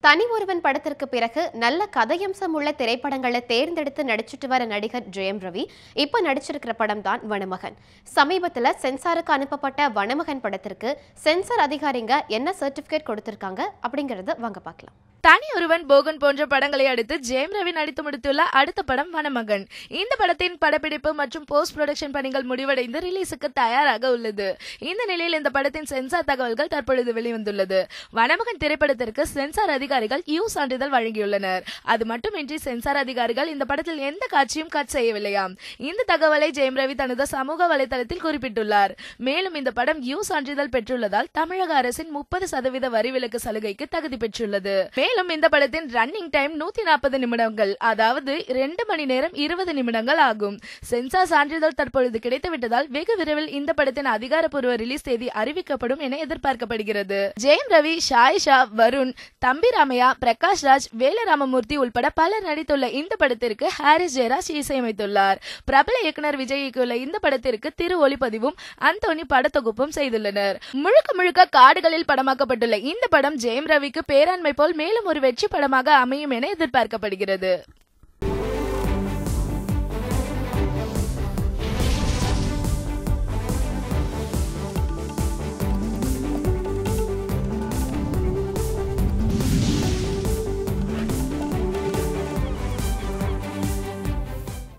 தனி ஒருவன் படத்திற்கு பிறகு நல்ல கதையம்சம் உள்ள திரைப்படங்களை தேர்ந்தெடுத்து நடிச்சிட்டு வர நடிகர் ஜெயம் ரவி இப்ப நடிச்சிருக்கிற படம் தான் வனமகன். சமீபத்துல சென்சாருக்கு அனுப்பப்பட்ட வனமகன் படத்திற்கு சென்சார் அதிகாரிங்க என்ன சர்டிபிகேட் கொடுத்திருக்காங்க அப்படிங்கறத வாங்க பார்க்கலாம். தனி ஒருவன், போகன் போன்ற படங்களை அடுத்து ஜெயம் ரவி நடித்து முடித்துள்ள அடுத்த படம் வனமகன். இந்த படத்தின் படப்பிடிப்பு மற்றும் போஸ்ட் ப்ரொடக்ஷன் பணிகள் முடிவடைந்து ரிலீஸுக்கு தயாராக உள்ளது. இந்த நிலையில் இந்த படத்தின் சென்சார் தகவல்கள் தற்பொழுது வெளிவந்துள்ளது. வனமகன் திரைப்படத்திற்கு சென்சார் அதிகாரிகள் யூ சான்றிதழ் வழங்கியுள்ளனர். அது மட்டுமின்றி சென்சார் அதிகாரிகள் இந்த படத்தில் எந்த காட்சியும் கட் செய்யவில்லையாம். இந்த தகவலை ஜெயம் ரவி தனது சமூக வலைதளத்தில் குறிப்பிட்டுள்ளார். மேலும் இந்த படம் யூ சான்றிதழ் பெற்றுள்ளதால் தமிழக அரசின் 30% வரி விலக்கு சலுகைக்கு தகுதி பெற்றுள்ளது. மேலும் இந்த படத்தின் ரன்னிங் டைம் 140 நிமிடங்கள், அதாவது 2 மணி நேரம் 20 நிமிடங்கள் ஆகும். சென்சார் சான்றிதழ் தற்பொழுது கிடைத்துவிட்டதால் வெகு விரைவில் இந்த படத்தின் அதிகாரப்பூர்வ ரிலீஸ் தேதி அறிவிக்கப்படும் என எதிர்பார்க்கப்படுகிறது. ஜெயம் ரவி, ஷாயிஷா, வருண், தம்பி ராமையா, பிரகாஷ் ராஜ், வேலராமமூர்த்தி உள்பட பலர் நடித்துள்ள இந்த படத்திற்கு ஹாரிஸ் ஜெயராஜ் இசையமைத்துள்ளார். பிரபல இயக்குனர் விஜய் இயக்கியுள்ள இந்த படத்திற்கு திரு ஒளிப்பதிவும் அந்தோனி படத்தொகுப்பும் செய்துள்ளனர். முழுக்க காடுகளில் படமாக்கப்பட்டுள்ள இந்த படம் ஜெயம் ரவிக்கு பேராண்மை போல் மேலும் ஒரு வெற்றி படமாக அமையும் என எதிர்பார்க்கப்படுகிறது.